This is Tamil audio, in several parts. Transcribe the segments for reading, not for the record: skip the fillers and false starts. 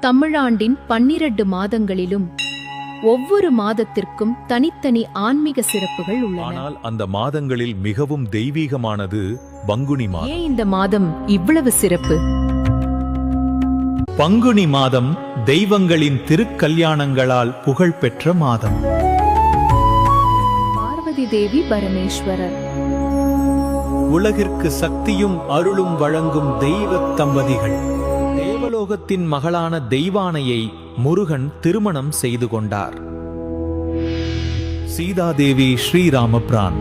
தமிழாண்டின் 12 மாதங்களிலும் ஒவ்வொரு மாதத்திற்கும் தனித்தனி ஆன்மீக சிறப்புகள் உள்ளன. ஆனால் அந்த மாதங்களில் மிகவும் தெய்வீகமானது பங்குனி மாதம். ஏன் இந்த மாதம் இவ்வளவு சிறப்பு? பங்குனி மாதம் தெய்வங்களின் திருக்கல்யாணங்களால் புகழ்பெற்ற மாதம். பார்வதி தேவி பரமேஸ்வரர் உலகிற்கு சக்தியும் அருளும் வழங்கும் தெய்வ தம்பதிகள். தேவலோகத்தின் மகளான தெய்வானையை முருகன் திருமணம் செய்து கொண்டார். சீதாதேவி ஸ்ரீராமபிரான்.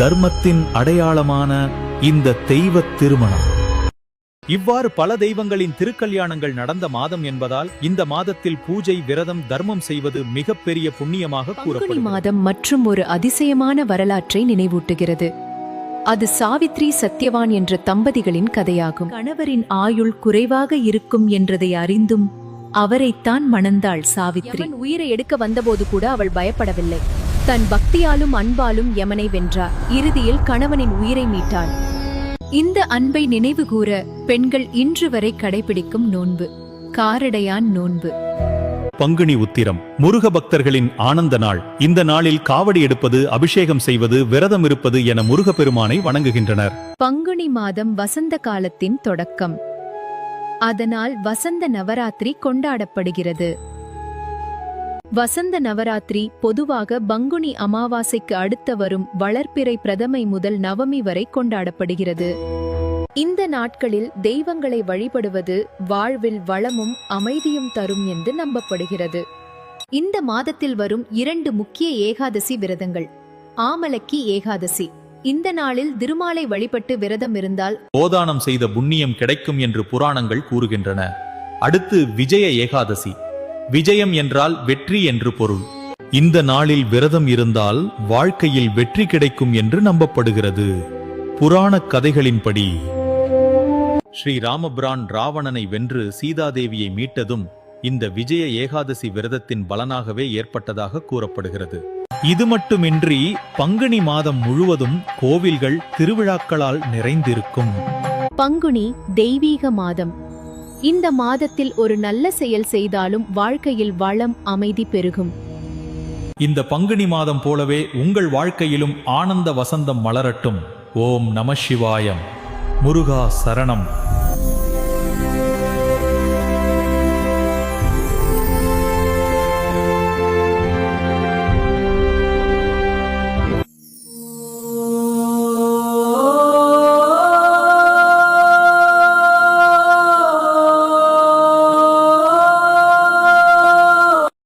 தர்மத்தின் அடையாளமான இந்த தெய்வ திருமணம். இவ்வாறு பல தெய்வங்களின் திருக்கல்யாணங்கள் நடந்த மாதம் என்பதால் இந்த மாதத்தில் பூஜை, விரதம், தர்மம் செய்வது மிகப்பெரிய புண்ணியமாக கூறப்படும். மாதம் மற்றும் ஒரு அதிசயமான வரலாற்றை நினைவூட்டுகிறது. அது சாவித்ரி சத்யவான் என்ற தம்பதிகளின் கதையாகும். கணவரின் ஆயுள் குறைவாக இருக்கும் என்றதை அறிந்தும் அவரைத்தான் மணந்தாள் சாவித்ரி. உயிரை எடுக்க வந்தபோது கூட அவள் பயப்படவில்லை. தன் பக்தியாலும் அன்பாலும் யமனை வென்றார். இறுதியில் கணவனின் உயிரை மீட்டாள். இந்த அன்பை நினைவு கூற பெண்கள் இன்று வரை கடைபிடிக்கும் நோன்பு காரடையான் நோன்பு. பங்குனி உத்திரம் முருக பக்தர்களின் ஆனந்த நாள். இந்த நாளில் காவடி எடுப்பது, அபிஷேகம் செய்வது, விரதம் இருப்பது என முருகப்பெருமானை வணங்குகின்றனர். பங்குனி மாதம் வசந்த காலத்தின் தொடக்கம். அதனால் வசந்த நவராத்திரி கொண்டாடப்படுகிறது. வசந்த நவராத்திரி பொதுவாக பங்குனி அமாவாசைக்கு அடுத்த வரும் வளர்ப்பிறை பிரதமை முதல் நவமி வரை கொண்டாடப்படுகிறது. இந்த நாட்களில் தெய்வங்களை வழிபடுவது வாழ்வில் வளமும் அமைதியும் தரும் என்று நம்பப்படுகிறது. இந்த மாதத்தில் வரும் 2 முக்கிய ஏகாதசி விரதங்கள். ஆமலக்கி ஏகாதசி. இந்த நாளில் திருமாலை வழிபட்டு விரதம் இருந்தால் கோதானம் செய்த புண்ணியம் கிடைக்கும் என்று புராணங்கள் கூறுகின்றன. அடுத்து விஜய ஏகாதசி. விஜயம் என்றால் வெற்றி என்று பொருள். இந்த நாளில் விரதம் இருந்தால் வாழ்க்கையில் வெற்றி கிடைக்கும் என்று நம்பப்படுகிறது. புராண கதைகளின்படி ஸ்ரீராமபிரான் ராவணனை வென்று சீதாதேவியை மீட்டதும் இந்த விஜய ஏகாதசி விரதத்தின் பலனாகவே ஏற்பட்டதாக கூறப்படுகிறது. இது மட்டுமின்றி பங்குனி மாதம் முழுவதும் கோவில்கள் திருவிழாக்களால் நிறைந்திருக்கும். பங்குனி தெய்வீக மாதம். இந்த மாதத்தில் ஒரு நல்ல செயல் செய்தாலும் வாழ்க்கையில் வளம், அமைதி பெருகும். இந்த பங்குனி மாதம் போலவே உங்கள் வாழ்க்கையிலும் ஆனந்த வசந்தம் மலரட்டும். ஓம் நம சிவாயம். முருகா சரணம்.